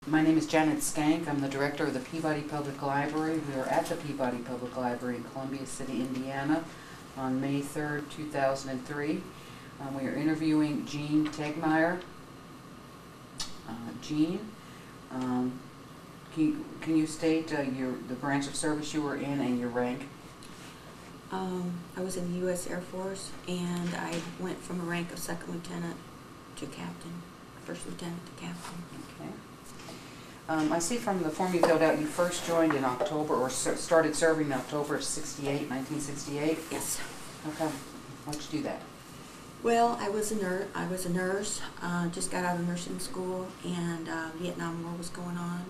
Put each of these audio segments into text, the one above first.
My name is Janet Skank. I'm the director of the Peabody Public Library. We are at the Peabody Public Library in Columbia City, Indiana on May 3rd, 2003. We are interviewing Jeanne Tagtmeyer. Jeanne, can you state the branch of service you were in and your rank? I was in the U.S. Air Force, and I went from a rank of second lieutenant to captain, first lieutenant to captain. Okay. I see from the form you filled out, you first joined in October, or started serving in October of 1968? Yes. Okay. Why'd you do that? Well, I was a nurse. Just got out of nursing school, and Vietnam War was going on,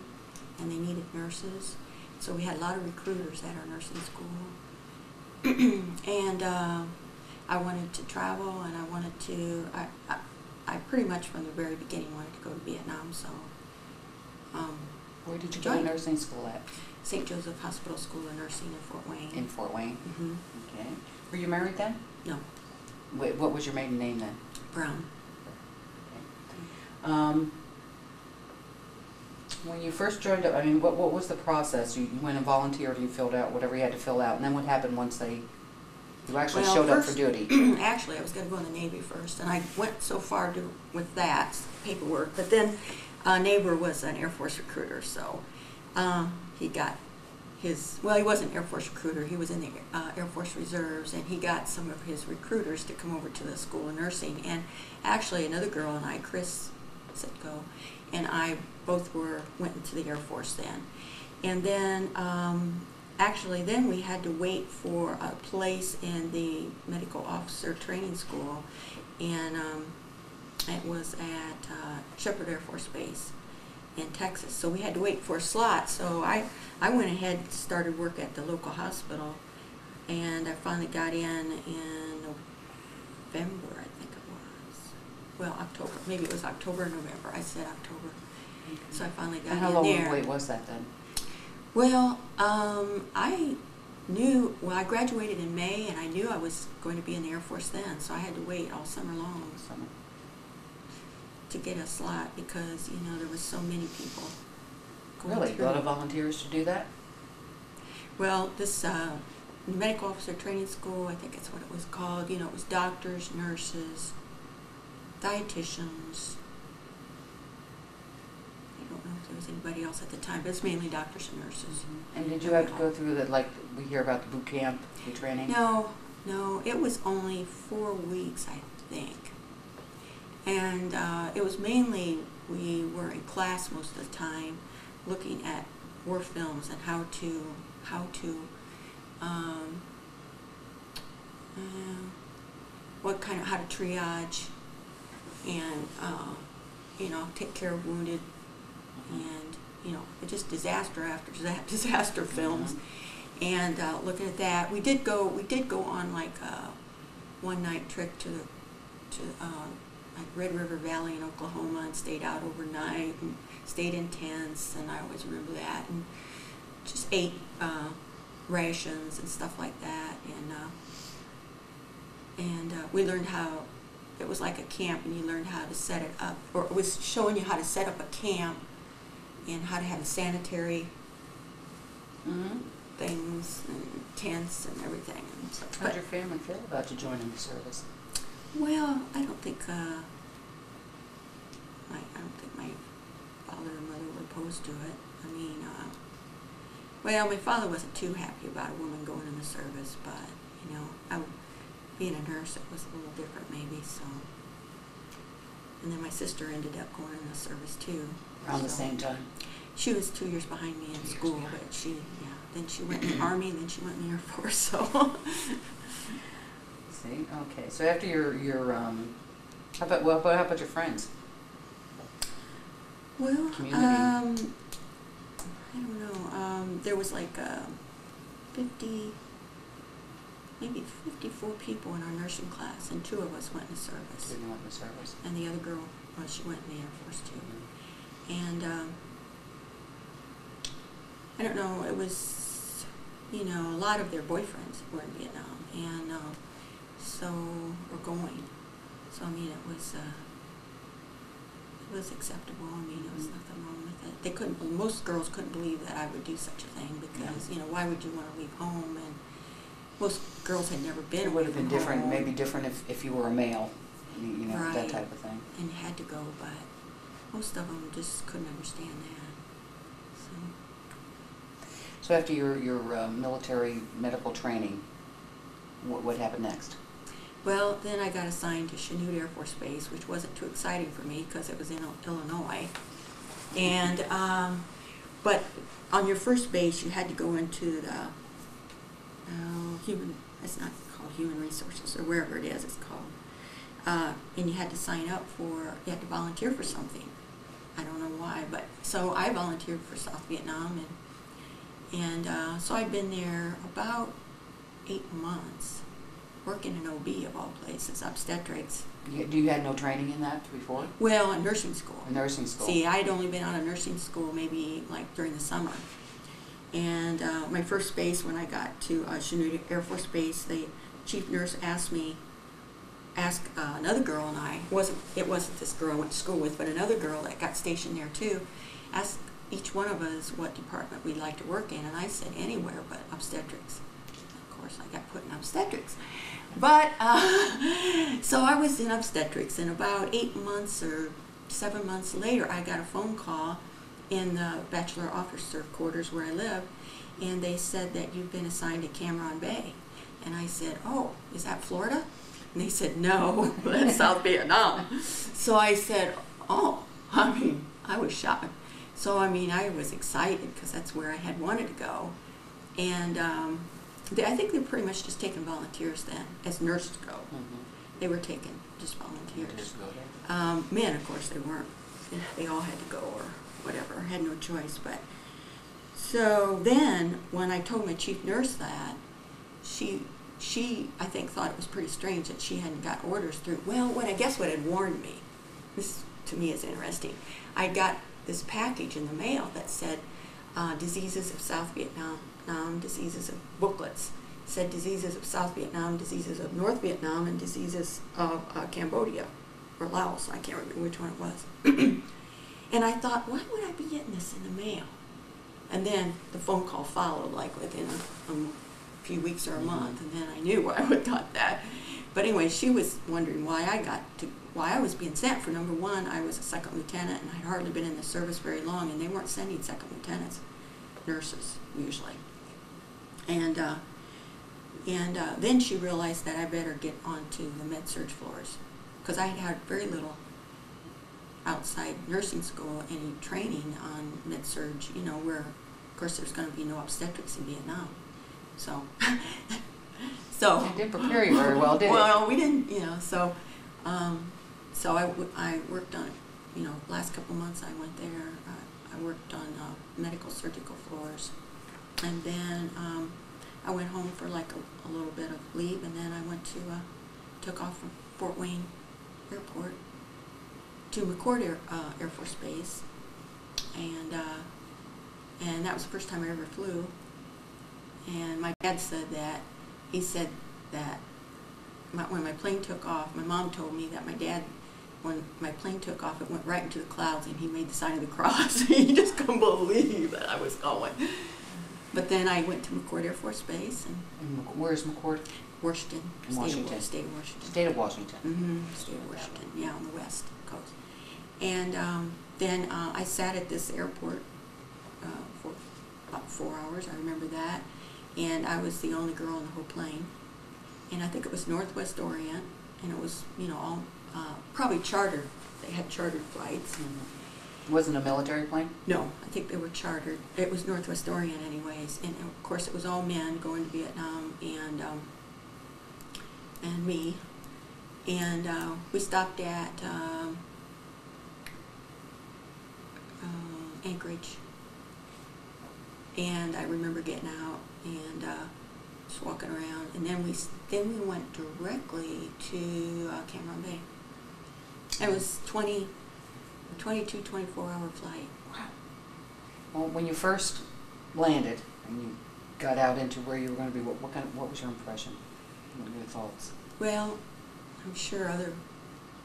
and they needed nurses. So we had a lot of recruiters at our nursing school. And I wanted to travel, and I wanted to, I pretty much from the very beginning wanted to go to Vietnam, so Where did you go to nursing school at? St. Joseph Hospital School of Nursing in Fort Wayne. In Fort Wayne? Mm-hmm. Okay. Were you married then? No. Wait, what was your maiden name then? Brown. Okay. When you first joined up, I mean, what was the process? You went and volunteered, you filled out whatever you had to fill out, and then what happened once you actually showed up for duty? Actually, I was going to go in the Navy first, and I went so far with that paperwork, but then neighbor was an Air Force recruiter, so he got his, well, he wasn't an Air Force recruiter, he was in the Air Force Reserves, and he got some of his recruiters to come over to the School of Nursing, and actually another girl and I, Chris Sitko, and I both went into the Air Force then. And then actually then we had to wait for a place in the medical officer training school, and it was at Shepherd Air Force Base in Texas. So we had to wait for a slot. So I went ahead and started work at the local hospital, and I finally got in November, I think it was. Well, October. Maybe it was October or November. I said October. Okay. So I finally got in there. And how long of a wait was that then? Well, I I graduated in May, and I knew I was going to be in the Air Force then, so I had to wait all summer long to get a slot because, you know, there was so many people going Really? through. A lot of volunteers to do that? Well, this medical officer training school, I think that's what it was called, you know, it was doctors, nurses, dietitians. I don't know if there was anybody else at the time, but it's mainly doctors and nurses. Mm-hmm. And did you have to go through the, like we hear about the boot camp, the training? No, it was only 4 weeks, I think. And it was mainly, we were in class most of the time looking at war films and how to triage and, you know, take care of wounded, and, you know, just disaster after disaster films. Mm-hmm. And looking at that, we did go on like a one-night trip to like Red River Valley in Oklahoma, and stayed out overnight and stayed in tents, and I always remember that, and just ate rations and stuff like that, and we learned how, it was like a camp, and you learned how to set it up, or it was showing you how to set up a camp and how to have sanitary things and tents and everything. And so, how'd your family feel about you joining the service? Well, I don't think my father or mother were opposed to it. I mean, well, my father wasn't too happy about a woman going in the service, but, you know, being a nurse, it was a little different maybe, so. And then my sister ended up going in the service too. Around the same time? She was 2 years behind me in school, but then she went in the Army, and then she went in the Air Force, so. See, okay. So after your how about your friends? Well, Community. I don't know. There was like 54 people in our nursing class, and 2 of us went in the service. 2 went in the service. And the other girl, well, she went in the Air Force too. Mm-hmm. And I don't know. It was, you know, a lot of their boyfriends were in Vietnam, and so were going. So I mean, it was It was acceptable. I mean, there was nothing wrong with it. They couldn't. Most girls couldn't believe that I would do such a thing because you know, why would you want to leave home? And most girls had never been. It would have been different, home. maybe different if you were a male, you know, Right. that type of thing. And you had to go, but most of them just couldn't understand that. So after your military medical training, what happened next? Well, then I got assigned to Jeanne Air Force Base, which wasn't too exciting for me because it was in Illinois. And but on your first base, you had to go into the it's not called human resources or wherever it is, it's called. And you had to sign up you had to volunteer for something. I don't know why, but so I volunteered for South Vietnam, and so I've been there about 8 months, working in OB of all places, obstetrics. You had no training in that before? Well, in nursing school. In nursing school. See, I'd only been out of nursing school maybe like during the summer. And my first base, when I got to Jeanne Air Force Base, the chief nurse asked another girl and I, it wasn't this girl I went to school with, but another girl that got stationed there too, asked each one of us what department we'd like to work in, and I said anywhere but obstetrics. Of course, I got put in obstetrics. But, so I was in obstetrics, and about 8 months or 7 months later, I got a phone call in the bachelor officer quarters where I live, and they said that you've been assigned to Cam Bay. And I said, oh, is that Florida? And they said, no, that's South Vietnam. So I said, oh, I mean, I was shocked. So, I mean, I was excited because that's where I had wanted to go. And I think they were pretty much just taking volunteers then, as nurses go. Mm-hmm. They were taking just volunteers. Just go there. Men, of course, they weren't. They all had to go or whatever, had no choice. But so then, when I told my chief nurse that, she I think thought it was pretty strange that she hadn't got orders through. Well, what had warned me, this to me is interesting, I got this package in the mail that said diseases of South Vietnam, diseases of booklets. It said diseases of South Vietnam, diseases of North Vietnam, and diseases of Cambodia, or Laos, I can't remember which one it was. And I thought, why would I be getting this in the mail? And then the phone call followed, like within a few weeks or a month, and then I knew why I would got that. But anyway, she was wondering why I was being sent. For number one, I was a second lieutenant, and I'd hardly been in the service very long, and they weren't sending second lieutenants, nurses usually. And then she realized that I better get onto the med-surg floors, because I had had very little outside nursing school, any training on med-surg, you know, where, of course, there's going to be no obstetrics in Vietnam. So, It didn't prepare you very well, did it? Well, we didn't, you know, so I worked on, you know, last couple months I went there. I worked on medical surgical floors, and then I went home for like a little bit of leave, and then I went to, took off from Fort Wayne Airport to McCord Air Force Base, and that was the first time I ever flew. And my dad said that, he said that when my plane took off, my mom told me that my dad, when my plane took off, it went right into the clouds, and he made the sign of the cross. He just couldn't believe that I was going. But then I went to McCord Air Force Base. And where's McCord? Washington. Washington. State of Washington. State of Washington. Mm-hmm. State of Washington, yeah, on the west coast. And then I sat at this airport for about 4 hours, I remember that. And I was the only girl in the whole plane. And I think it was Northwest Orient, and it was, you know, all probably chartered. They had chartered flights. Mm-hmm. Wasn't a military plane? No, I think they were chartered. It was Northwest Orient anyways. And of course it was all men going to Vietnam, and me. And we stopped at Anchorage. And I remember getting out and just walking around, and then we went directly to Cam Bay. It was 22, 24-hour flight. Wow. Well, when you first landed and you got out into where you were going to be, what was your impression? What were your thoughts? Well, I'm sure other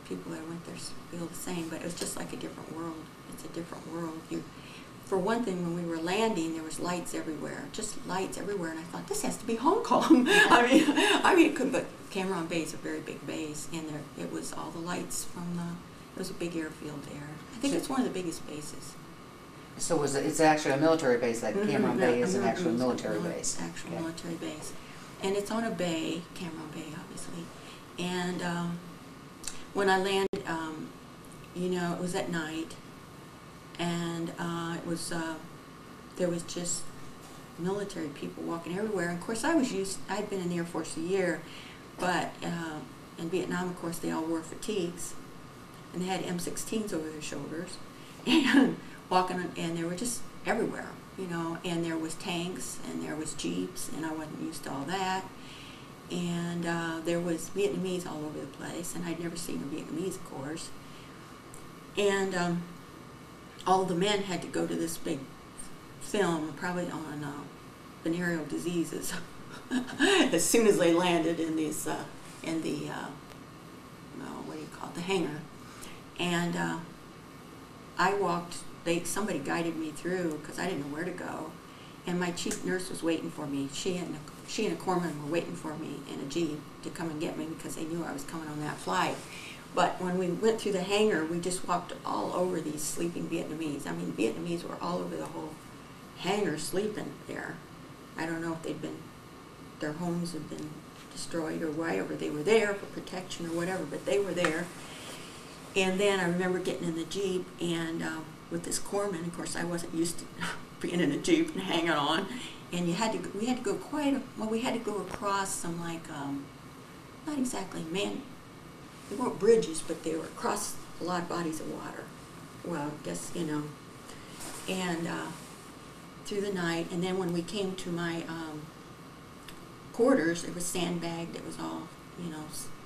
people that went there feel the same, but it was just like a different world. It's a different world. For one thing, when we were landing, there was lights everywhere, just lights everywhere, and I thought, this has to be Hong Kong. I mean, it could, but Cam Ranh Bay is a very big base, and it was all the lights from it was a big airfield there. I think it's one of the biggest bases. So it's actually a military base, like Cam Ranh Bay is an actual military base. Actual military base. And it's on a bay, Cam Ranh Bay, obviously. And when I landed, you know, it was at night, and it was there was just military people walking everywhere. And of course, I'd been in the Air Force a year, but in Vietnam, of course, they all wore fatigues, and they had M16s over their shoulders, and walking, and they were just everywhere, you know. And there was tanks, and there was jeeps, and I wasn't used to all that. And there was Vietnamese all over the place, and I'd never seen a Vietnamese, of course. And all the men had to go to this big film, probably on venereal diseases, as soon as they landed in these what do you call it, the hangar. And I walked. Somebody guided me through because I didn't know where to go, and my chief nurse was waiting for me. She and a corpsman were waiting for me in a jeep to come and get me because they knew I was coming on that flight. But when we went through the hangar, we just walked all over these sleeping Vietnamese. I mean, Vietnamese were all over the whole hangar sleeping there. I don't know if their homes had been destroyed or whatever. They were there for protection or whatever, but they were there. And then I remember getting in the jeep and with this corpsman. Of course, I wasn't used to being in a jeep and hanging on. And we had to go we had to go across some not exactly they weren't bridges, but they were across a lot of bodies of water. Well, I guess, you know, and through the night. And then when we came to my quarters, it was sandbagged. It was all, you know,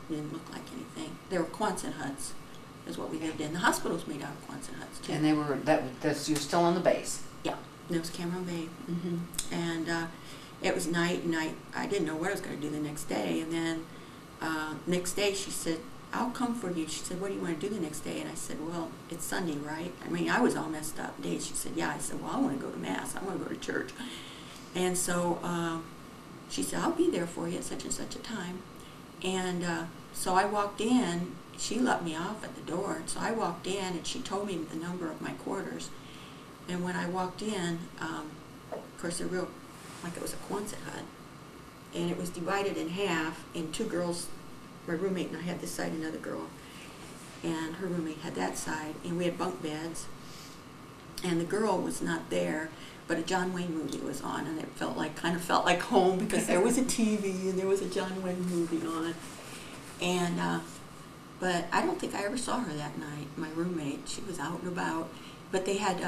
didn't look like anything. They were Quonset huts, is what we lived in. The hospital was made out of Quonset huts too. And they were you're still on the base. Yeah, it was Cam Ranh Bay. And it was night, and I didn't know what I was going to do the next day. And then next day she said, I'll come for you. She said, what do you want to do the next day? And I said, well, it's Sunday, right? I mean, I was all messed up days. She said, yeah. I said, well, I want to go to Mass. I want to go to church. And so she said, I'll be there for you at such and such a time. And so I walked in. She let me off at the door. So I walked in, and she told me the number of my quarters. And when I walked in, of course, they're real, like it was a Quonset hut. And it was divided in half, and two girls, my roommate and I had this side, another girl, and her roommate had that side, and we had bunk beds. And the girl was not there, but a John Wayne movie was on, and it kind of felt like home because there was a TV and there was a John Wayne movie on. And but I don't think I ever saw her that night. My roommate, she was out and about, but they had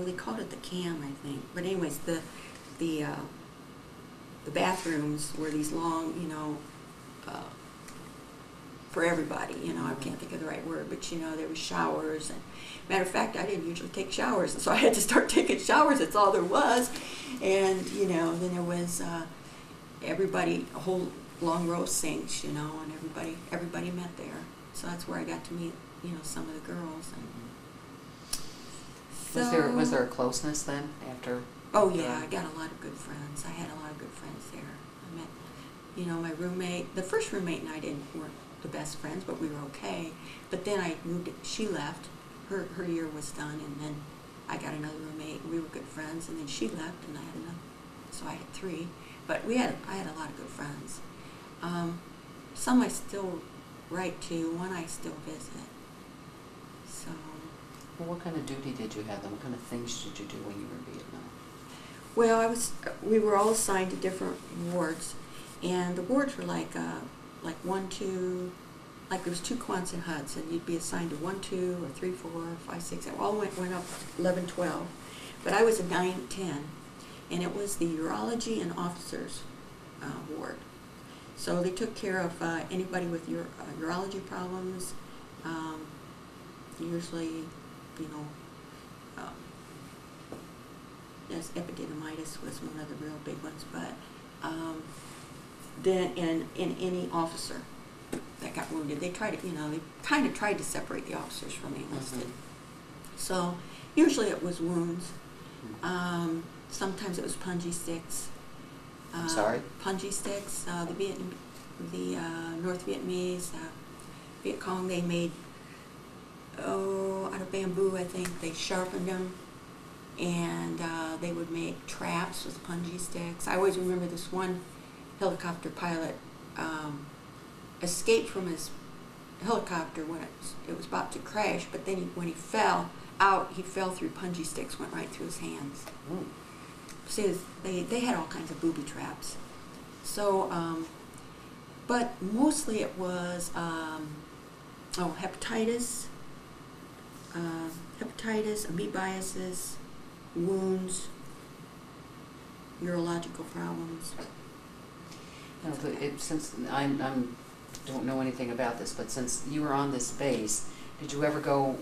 they called it the cam, I think. But anyways, the bathrooms were these long, you know, for everybody, you know, I can't think of the right word, but you know, there was showers. And matter of fact, I didn't usually take showers, and so I had to start taking showers. That's all there was. And you know, then there was everybody, a whole long row of sinks, you know, and everybody met there. So that's where I got to meet, you know, some of the girls. And so, was there a closeness then after? Oh yeah, I got a lot of good friends. I had a lot of good friends there. I met, you know, my roommate. The first roommate and I weren't the best friends, but we were okay. But then I moved. She left. Her year was done, and then I got another roommate, and we were good friends. And then she left, and I had another. So I had three. But I had a lot of good friends. Some I still write to. One I still visit. So. Well, what kind of duty did you have then? What kind of things did you do when you were in Vietnam? Well, we were all assigned to different wards, and the wards were like 1, 2, like there was 2 Quonset huts, and you'd be assigned to 1, 2, or 3, 4, 5, 6. It all went up 11, 12, but I was a 9, 10, and it was the urology and officers ward. So they took care of anybody with urology problems, usually, you know. Yes, epididymitis was one of the real big ones, but then in any officer, that got wounded. They tried to, they kind of tried to separate the officers from the enlisted. So usually it was wounds. Sometimes it was punji sticks. I'm sorry? Punji sticks. The North Vietnamese, Viet Cong, they made, out of bamboo, I think. They sharpened them, and they would make traps with punji sticks. I always remember this one helicopter pilot escaped from his helicopter when it was about to crash, but then when he fell out, he fell through punji sticks, went right through his hands. See, they had all kinds of booby traps. So, but mostly it was hepatitis, amoebiasis, wounds, neurological problems. No, since I don't know anything about this, but since you were on this base, did you ever go?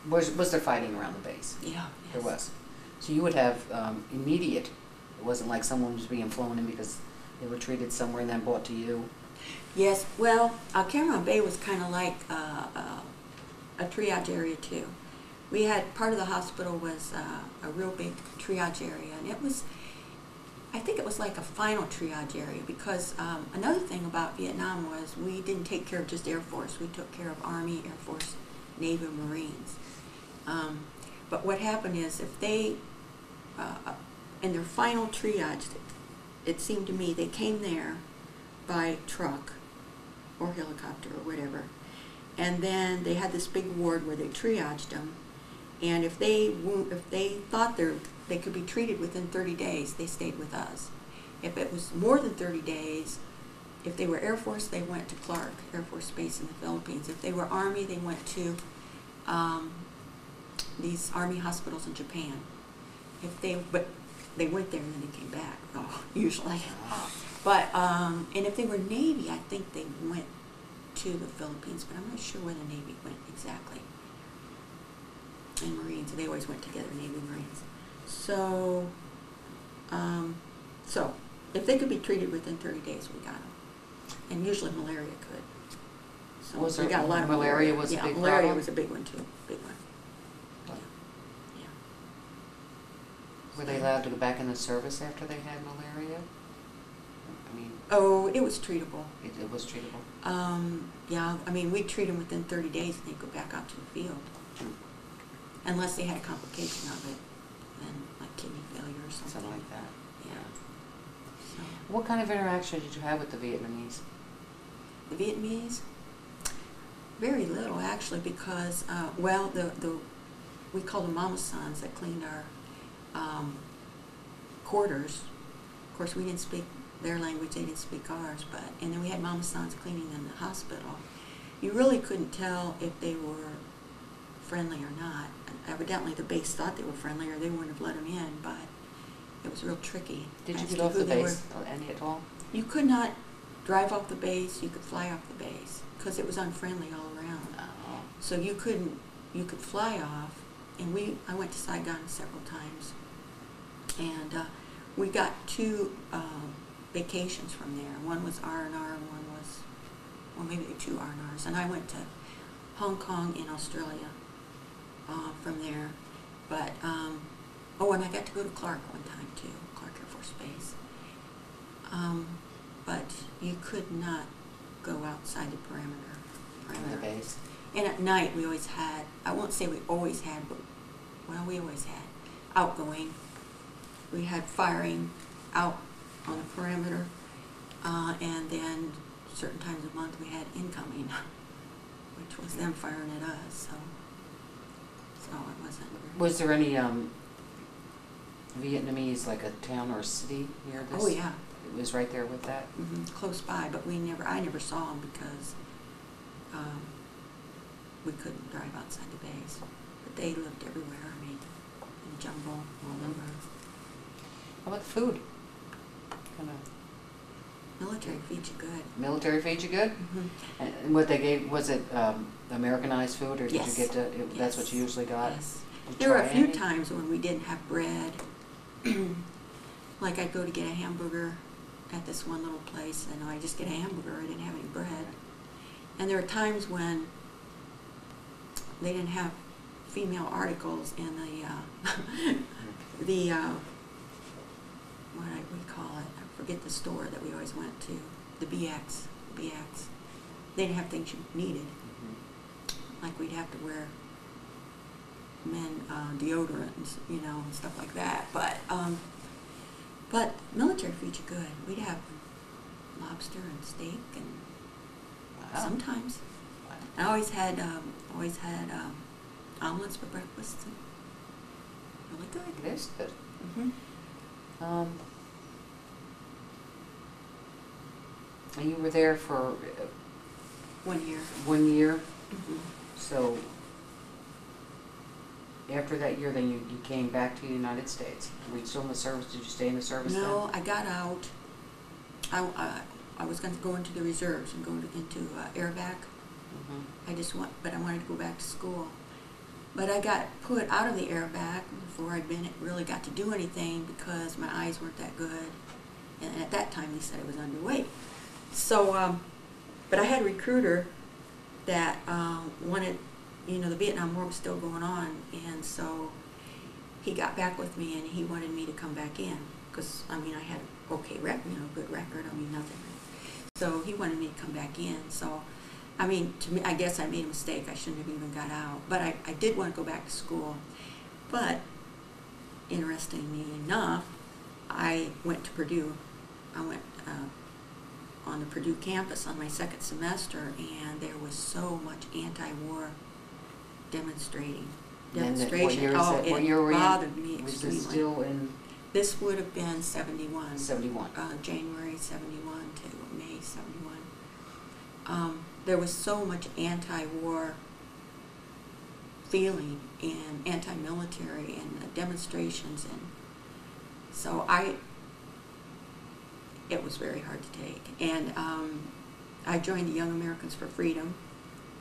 Was there fighting around the base? Yeah, yes. There was. So you would have immediate. It wasn't like someone was being flown in because they were treated somewhere and then brought to you. Yes. Well, Cameron Bay was kind of like a triage area too. We had part of the hospital was a real big triage area, and it was. I think it was like a final triage area because another thing about Vietnam was we didn't take care of just Air Force. We took care of Army, Air Force, Navy, and Marines. But what happened is if they, in their final triage, it seemed to me they came there by truck or helicopter or whatever. And then they had this big ward where they triaged them. And if they thought they could be treated within 30 days, they stayed with us. If it was more than 30 days, if they were Air Force, they went to Clark Air Force Base in the Philippines. If they were Army, they went to these Army hospitals in Japan. But they went there and then they came back, usually. But and if they were Navy, I think they went to the Philippines, but I'm not sure where the Navy went exactly. And Marines, they always went together, Navy and Marines. So, if they could be treated within 30 days, we got them. And usually malaria could. So we got a lot of malaria. Was a big malaria problem? was a big one too, big one. Yeah. Were they allowed to go back in the service after they had malaria? I mean. Oh, it was treatable. It was treatable. Yeah, I mean, we'd treat them within 30 days and they'd go back out to the field. Unless they had a complication of it, then like kidney failure or something. Something like that. Yeah. So, What kind of interaction did you have with the Vietnamese? the Vietnamese, very little actually, because we called them mama sons that cleaned our quarters. Of course, we didn't speak their language; they didn't speak ours. And then we had mama sons cleaning in the hospital. You really couldn't tell if they were friendly or not. Evidently the base thought they were friendly or they wouldn't have let them in, but it was real tricky. Did you as get to off who the they base were. any at all? You could not drive off the base, you could fly off the base because it was unfriendly all around. Oh. So you could fly off, and I went to Saigon several times, and we got two vacations from there. One was R&R and one was, well, maybe two R&Rs, and I went to Hong Kong and Australia from there. But, and I got to go to Clark one time too, Clark Air Force Base. But you could not go outside the perimeter. From the base? And at night we always had, I won't say we always had, but, well, we always had outgoing. We had firing out on the perimeter, and then certain times of month we had incoming, which was them firing at us, so it wasn't. Was there any Vietnamese, like a town or a city near this? Oh yeah. It was right there with that? Close by, but I never saw them because we couldn't drive outside the base. But they lived everywhere, I mean, in the jungle, all over. How about the food? Kind of Military feeds you good. military feed you good? And what they gave, was it Americanized food, or did Yes. you get to, that's what you Yes. usually got? Yes. Did you There were a try few any? times when we didn't have bread. Like I'd go to get a hamburger at this one little place, and I just get a hamburger. I didn't have any bread. And there were times when they didn't have female articles in the what we call it, I forget the store that we always went to, the BX. They didn't have things you needed. Like we'd have to wear men deodorant and, you know, and stuff like that. But military food's good. We'd have lobster and steak and sometimes. Wow. I always had omelets for breakfast. And really good. It is good. Mm-hmm. And you were there for 1 year. 1 year. Mm-hmm. So after that year, then you came back to the United States. Were you still in the service? Did you stay in the service then? No, I got out. I was going to go into the reserves and go into airvac. Mm-hmm. But I wanted to go back to school. But I got put out of the airvac before really got to do anything because my eyes weren't that good. And at that time, they said I was underweight. So, but I had a recruiter that wanted, you know, the Vietnam War was still going on, and so he got back with me and he wanted me to come back in because, I mean, I had a good record. I mean, nothing. So he wanted me to come back in. So, I mean, to me, I guess I made a mistake. I shouldn't have even got out. But I did want to go back to school. But interestingly enough, I went to Purdue. I went on the Purdue campus on my second semester, and there was so much anti-war demonstration. What year is it? What year were you in? Bothered me Was extremely. this still in This would have been 71. 71? January 71 to May 71. There was so much anti-war feeling and anti-military and demonstrations, and so it was very hard to take. And I joined the Young Americans for Freedom,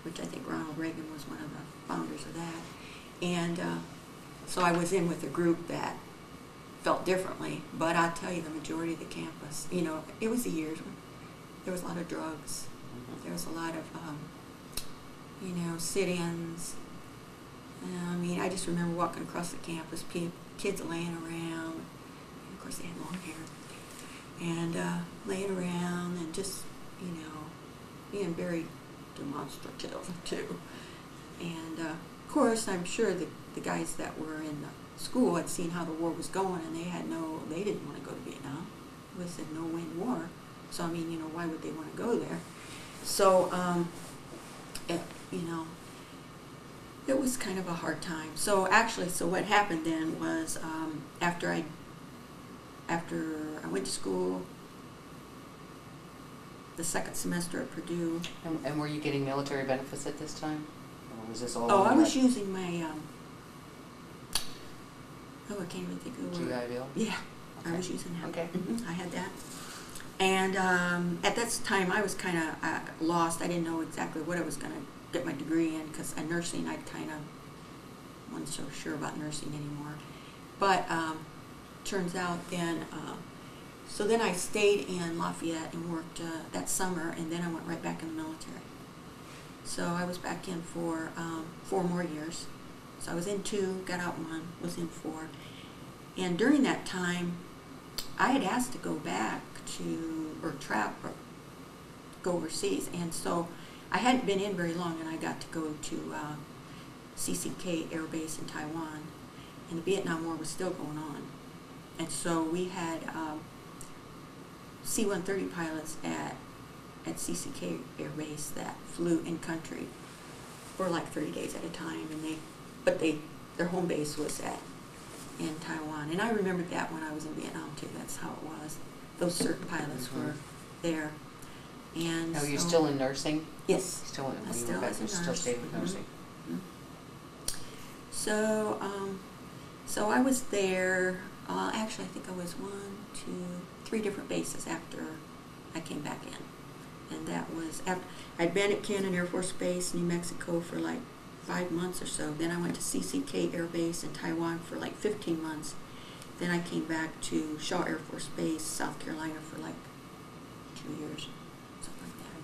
which I think Ronald Reagan was one of the founders of that. And so I was in with a group that felt differently, but I'll tell you, the majority of the campus, you know, it was the years when there was a lot of drugs. Mm-hmm. There was a lot of, you know, sit-ins. I mean, I just remember walking across the campus, kids laying around. And of course, they had long hair. And laying around and just, you know, being very demonstrative, too. And, of course, I'm sure the guys that were in the school had seen how the war was going, and they didn't want to go to Vietnam. It was a no-win war. So, I mean, you know, why would they want to go there? So, you know, it was kind of a hard time. So, actually, what happened then was after I went to school, the second semester at Purdue. And were you getting military benefits at this time? Or was this all? Oh, I was using my, I can't even think of the word. GI Bill? Yeah, Okay. I was using that. Okay. Mm-hmm, I had that. And at that time, I was kind of lost. I didn't know exactly what I was going to get my degree in, because in nursing, I kind of wasn't so sure about nursing anymore. But turns out then, so then I stayed in Lafayette and worked that summer, and then I went right back in the military. So I was back in for 4 more years. So I was in 2, got out 1, was in 4. And during that time, I had asked to go back or go overseas. And so I hadn't been in very long, and I got to go to CCK Air Base in Taiwan. And the Vietnam War was still going on. And so we had C-130 pilots at CCK Air Base that flew in country for like 30 days at a time, and their home base was in Taiwan. And I remembered that when I was in Vietnam too. That's how it was. Those certain pilots Mm-hmm. were there. And Now, you're still in nursing? Yes. Still in, I when you still went back, was a you still nurse. stayed with nursing? Mhm. So I was there. Actually, I think I was 1, 2, 3 different bases after I came back in. And that was after I'd been at Cannon Air Force Base, New Mexico, for like 5 months or so. Then I went to CCK Air Base in Taiwan for like 15 months. Then I came back to Shaw Air Force Base, South Carolina, for like 2 years, something like that.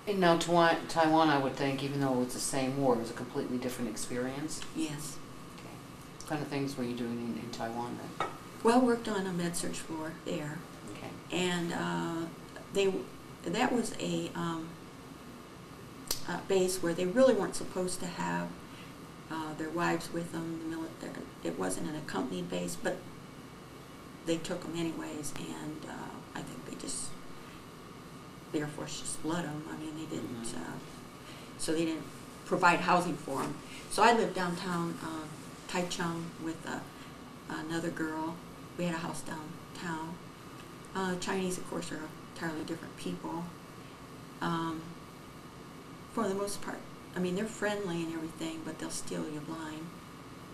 And now Taiwan, I would think, even though it was the same war, it was a completely different experience. Yes. Okay. What kind of things were you doing in Taiwan then? Well, worked on a med-surg floor there. Okay. And that was a base where they really weren't supposed to have their wives with them. It wasn't an accompanied base, but they took them anyways, and I think the Air Force just let them. I mean, they didn't, so they didn't provide housing for them. So I lived downtown Taichung with another girl. We had a house downtown. Chinese, of course, are entirely different people. For the most part, I mean, they're friendly and everything, but they'll steal you blind.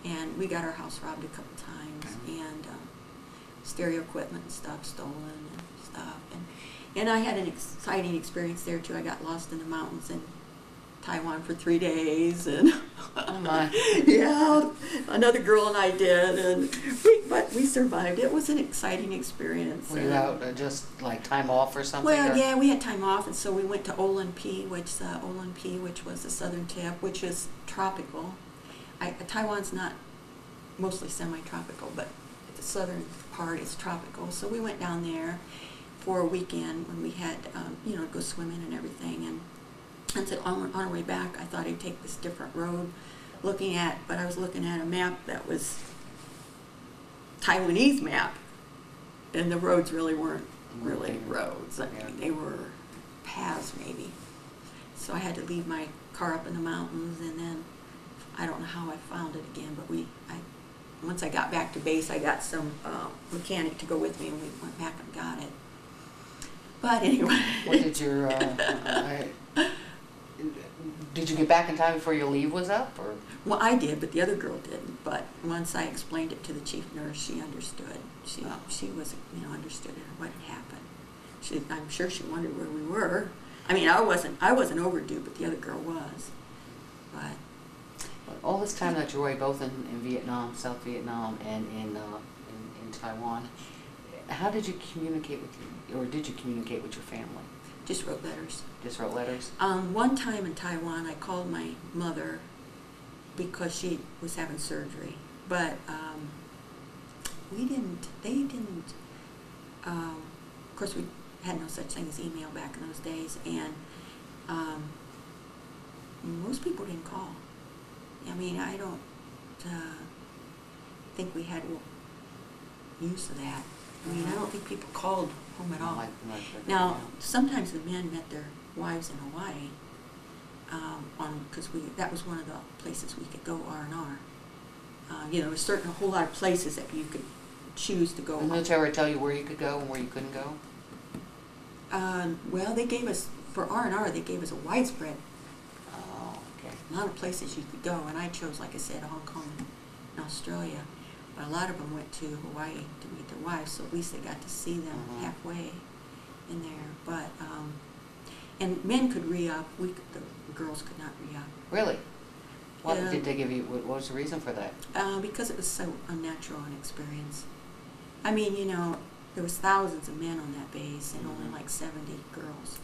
And we got our house robbed a couple times, and stereo equipment and stuff stolen and stuff. And I had an exciting experience there too. I got lost in the mountains in Taiwan for 3 days, and oh my. Yeah, another girl and I did, but we survived. It was an exciting experience. Were you out just like time off or something? Well, or? yeah, we had time off, and so we went to Olenpi, which was the southern tip, which is tropical. Taiwan's not mostly semi-tropical, but the southern part is tropical. So we went down there for a weekend when we had, go swimming and everything. And so on our way back, I thought I'd take this different road, but I was looking at a map that was Taiwanese map, and the roads really weren't really roads. I mean, they were paths maybe. So I had to leave my car up in the mountains, and then I don't know how I found it again, but once I got back to base, I got some mechanic to go with me, and we went back and got it. But anyway. What did your did you get back in time before your leave was up, or? Well, I did, but the other girl didn't. But once I explained it to the chief nurse, she understood. She was, understood what had happened. I'm sure she wondered where we were. I mean, I wasn't overdue, but the other girl was. But all this time that you were away, both in Vietnam, South Vietnam, and in Taiwan, how did you communicate or did you communicate with your family? Just wrote letters. Just wrote letters? One time in Taiwan, I called my mother because she was having surgery. But they didn't, of course we had no such thing as email back in those days, and most people didn't call. I mean, I don't think we had use of that. I mean, I don't think people called home at all. Now, sometimes the men met their wives in Hawaii, because that was one of the places we could go R&R. There was a whole lot of places that you could choose to go. The military would tell you where you could go and where you couldn't go? Well, they gave us, for R&R, they gave us a widespread. Oh, okay. A lot of places you could go, and I chose, like I said, Hong Kong and Australia. But a lot of them went to Hawaii to meet their wives, so at least they got to see them halfway in there. But and men could re-up. The girls could not re-up. Really? What did they give you? What was the reason for that? Because it was so unnatural an experience. I mean, there was thousands of men on that base and only like 70 girls,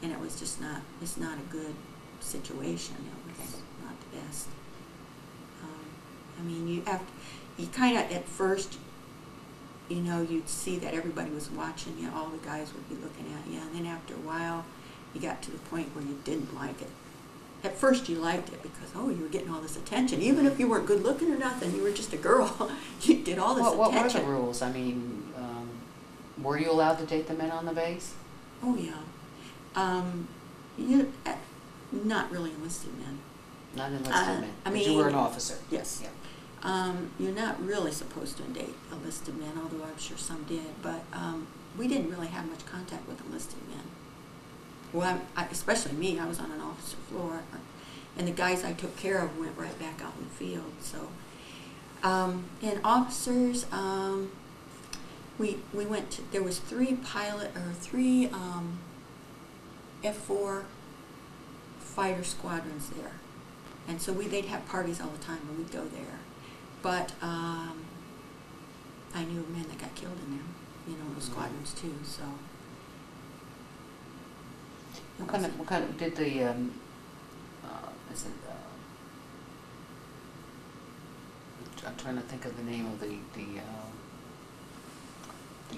and it was just not. It's not a good situation. It was not the best. I mean, you kind of, at first, you'd see that everybody was watching you, all the guys would be looking at you, and then after a while, you got to the point where you didn't like it. At first, you liked it because, you were getting all this attention. Even if you weren't good looking or nothing, you were just a girl, you get all this attention. What were the rules? I mean, were you allowed to date the men on the base? Oh, yeah. Not really enlisted men. Not enlisted men, but you were an officer. Yes. Yeah. You're not really supposed to date enlisted men, although I'm sure some did, but we didn't really have much contact with enlisted men. Well, especially me, I was on an officer floor, and the guys I took care of went right back out in the field. So, and officers, we went to, there was three F-4 fighter squadrons there, and so they'd have parties all the time, and we'd go there. But I knew men that got killed in there, those squadrons too. So. What kind of, did the, is it, I'm trying to think of the name of the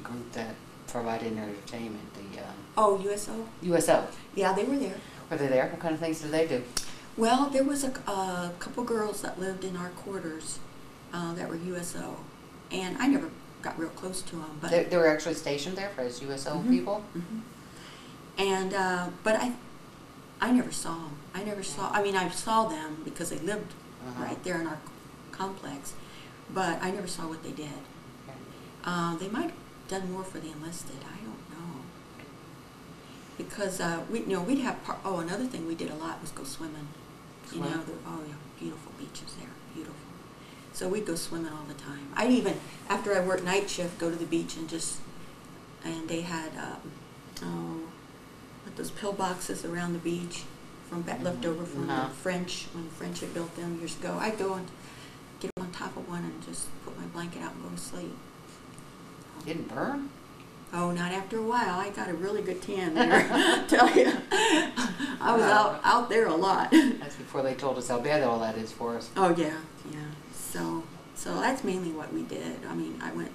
group that provided entertainment, the, Oh, USO? USO. Yeah, they were there. Were they there? What kind of things did they do? Well, there was a couple girls that lived in our quarters that were USO, and I never got real close to them. But They were actually stationed there as USO people? Mm-hmm. And, but I never saw them. I never saw, I mean, I saw them because they lived right there in our complex, but I never saw what they did. Okay. They might have done more for the enlisted. I don't know. Because we'd have, another thing we did a lot was go swimming. You know, beautiful beaches there, beautiful. So we'd go swimming all the time. I'd even, after I worked night shift, go to the beach and they had, those pillboxes around the beach from left over from the French, when the French had built them years ago. I'd go and get on top of one and just put my blanket out and go to sleep. Didn't burn? Oh, not after a while. I got a really good tan there, I tell you. I was out there a lot. That's before they told us how bad all that is for us. Oh, yeah. So that's mainly what we did. I mean, I went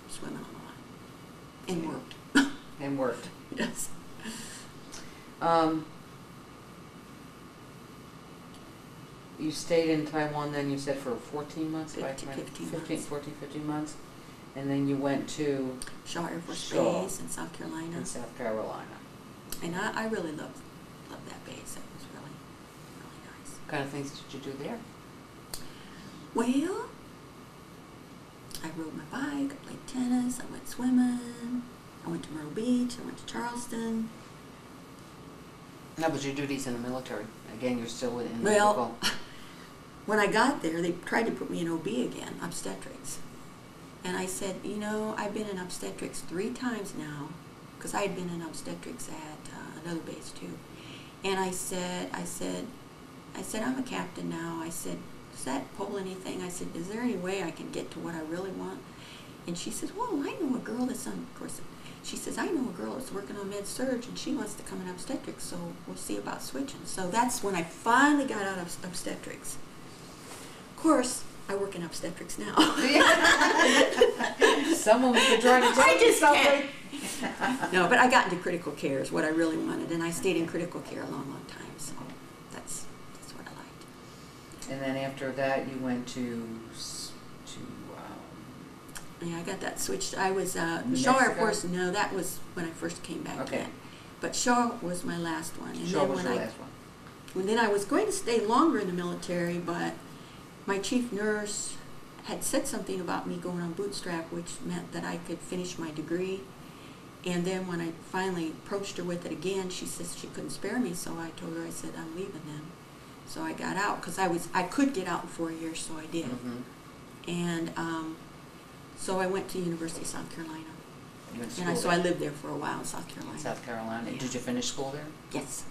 swimming a lot and worked. And worked. Yes. You stayed in Taiwan then, you said, for 14 months? 15 months. 15 months. And then you went to Shaw Air Force Shaw Base in South Carolina. in South Carolina. And I really loved that base. It was really, really nice. What kind of things did you do there? Well, I rode my bike, I played tennis, I went swimming, I went to Myrtle Beach, I went to Charleston. No, but your duties in the military. Again, you're still in the Well, when I got there, they tried to put me in OB again, obstetrics. And I said, I've been in obstetrics 3 times now, because I had been in obstetrics at another base too. And I said, I'm a captain now. I said, does that pull anything? I said, is there any way I can get to what I really want? And she says, well, I know a girl that's on, of course, she says, I know a girl that's working on med-surg, and she wants to come in obstetrics, so we'll see about switching. So that's when I finally got out of obstetrics. Of course, I work in obstetrics now. Someone could try to tell you something. No, but I got into critical care is what I really wanted, and I stayed in critical care a long, long time, so that's what I liked. And then after that, you went to Yeah, I got that switched. I was Shaw Air Mexico? Force. No, that was when I first came back Okay. in. But Shaw was my last one. And Shaw then was when your last one. And then I was going to stay longer in the military, but my chief nurse had said something about me going on bootstrap, which meant that I could finish my degree. And then when I finally approached her with it again, she said she couldn't spare me, so I told her, I said, I'm leaving then. So I got out, because I could get out in 4 years, so I did. Mm-hmm. And so I went to University of South Carolina. You went to And school I there? lived there for a while in South Carolina. South Carolina. Yeah. Did you finish school there? Yes.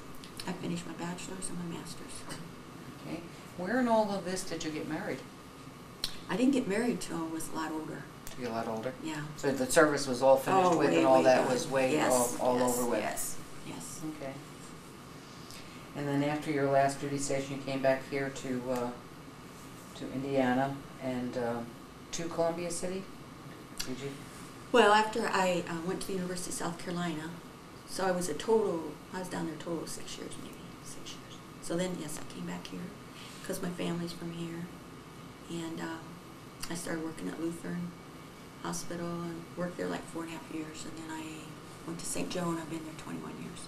I finished my bachelor's and my master's. Okay. Where in all of this did you get married? I didn't get married till I was a lot older. To be a lot older? Yeah. So the service was all finished with way, and all way that done. was way Yes, all yes, over with? Yes. Okay. And then after your last duty station, you came back here to Indiana and to Columbia City? Did you? Well, after I went to the University of South Carolina, so I was down there a total of 6 years, maybe 6 years. So then, yes, I came back here because my family's from here. And I started working at Lutheran Hospital and worked there like 4.5 years. And then I went to St. Joe, and I've been there 21 years.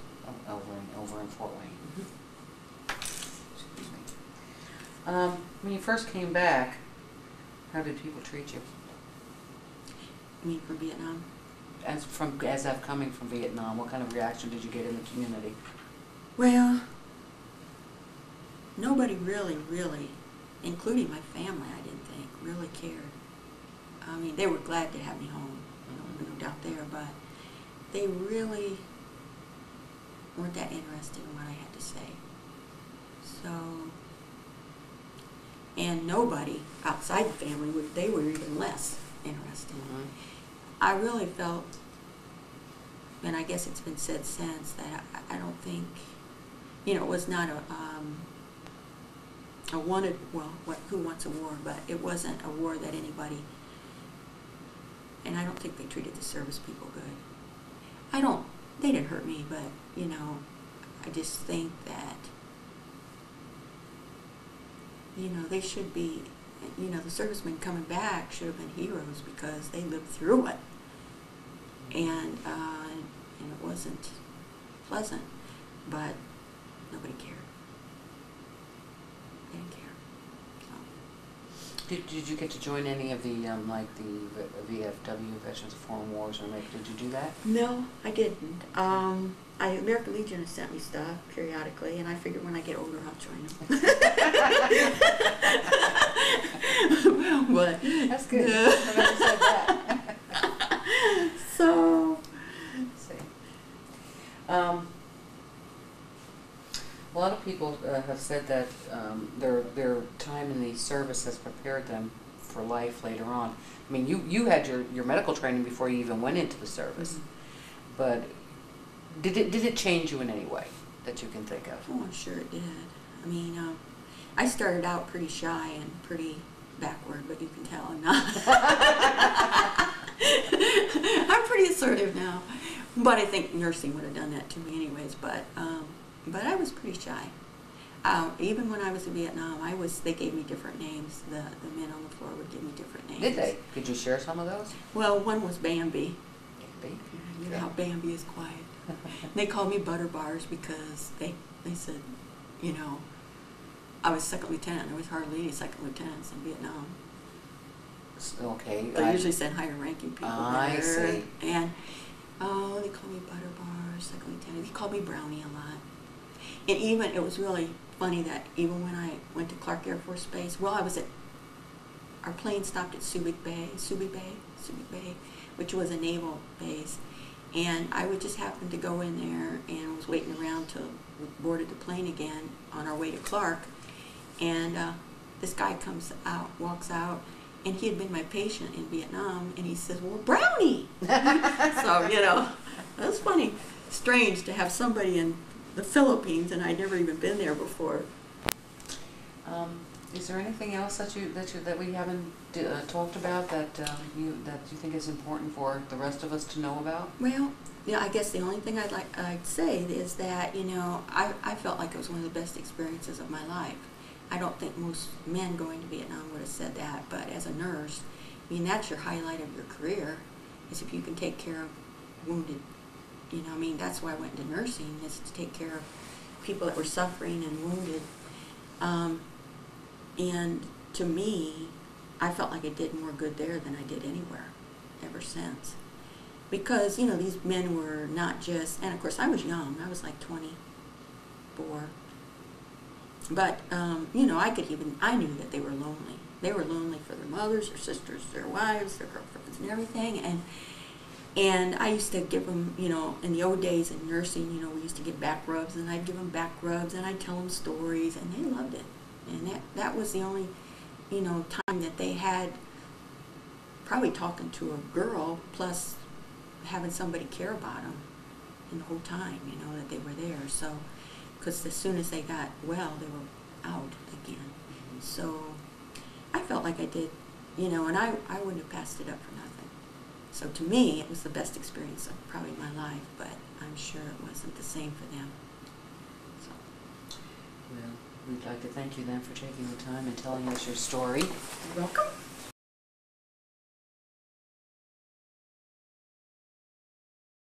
Over in Fort Wayne. Mm-hmm. Excuse me. When you first came back, how did people treat you? You mean from Vietnam? As of coming from Vietnam, what kind of reaction did you get in the community? Well, nobody really, including my family, I didn't think, really cared. I mean, they were glad to have me home, no doubt there, but they really weren't that interested in what I had to say. So, and nobody outside the family, they were even less interested. Mm-hmm. I really felt and I guess it's been said since that I don't think, you know, it was not a wanted, well, who wants a war, but it wasn't a war that anybody, and I don't think they treated the service people good. They didn't hurt me, but, you know, I just think that, you know, they should be, you know, the servicemen coming back should have been heroes because they lived through it. And it wasn't pleasant, but nobody cared. They didn't care. So. Did you get to join any of the like the VFW, Veterans of Foreign Wars, or maybe did you do that? No, I didn't. American Legion has sent me stuff periodically, and I figured when I get older I'll join them. But that's good. I'm glad you said that. So. Let's see. A lot of people have said that their time in the service has prepared them for life later on. I mean, you had your medical training before you even went into the service, mm-hmm. But did it change you in any way that you can think of? Oh, I'm sure it did. I mean, I started out pretty shy and pretty backward, but you can tell I'm not. I'm pretty assertive now, but I think nursing would have done that to me anyways. But I was pretty shy. Even when I was in Vietnam, they gave me different names. The men on the floor would give me different names. Did they? Could you share some of those? Well, one was Bambi. Bambi? You know how Bambi is quiet. They called me Butter Bars because they said, you know, I was second lieutenant. There was hardly any second lieutenants in Vietnam. Okay. They usually sent higher ranking people there. I see. And, they called me Butter Bars, second lieutenant. They called me Brownie a lot. And even, it was really funny that even when I went to Clark Air Force Base, our plane stopped at Subic Bay, which was a naval base. And I would just happen to go in there and was waiting around till we boarded the plane again on our way to Clark. And this guy walks out, and he had been my patient in Vietnam, and he says, "Well, Brownie!" So, you know, that was funny. Strange to have somebody in the Philippines, and I'd never even been there before. Is there anything else that we haven't talked about that you think is important for the rest of us to know about? Well, yeah, I guess the only thing I'd say is that, you know, I felt like it was one of the best experiences of my life. I don't think most men going to Vietnam would have said that, but as a nurse, I mean, that's your highlight of your career, is if you can take care of wounded. You know, I mean, that's why I went into nursing, is to take care of people that were suffering and wounded. And to me, I felt like I did more good there than I did anywhere ever since. Because, you know, these men were not just, and of course I was young, I was like 24. But, you know, I knew that they were lonely. They were lonely for their mothers, their sisters, their wives, their girlfriends and everything. And I used to give them, you know, in the old days in nursing, you know, we used to get back rubs, and I'd give them back rubs, and I'd tell them stories, and they loved it. And that was the only, you know, time that they had probably talking to a girl, plus having somebody care about them in the whole time, you know, that they were there. So, because as soon as they got well, they were out again. So I felt like I did, you know, and I wouldn't have passed it up for nothing. So to me, it was the best experience of probably my life, but I'm sure it wasn't the same for them. So. Well, we'd like to thank you then for taking the time and telling us your story. You're welcome.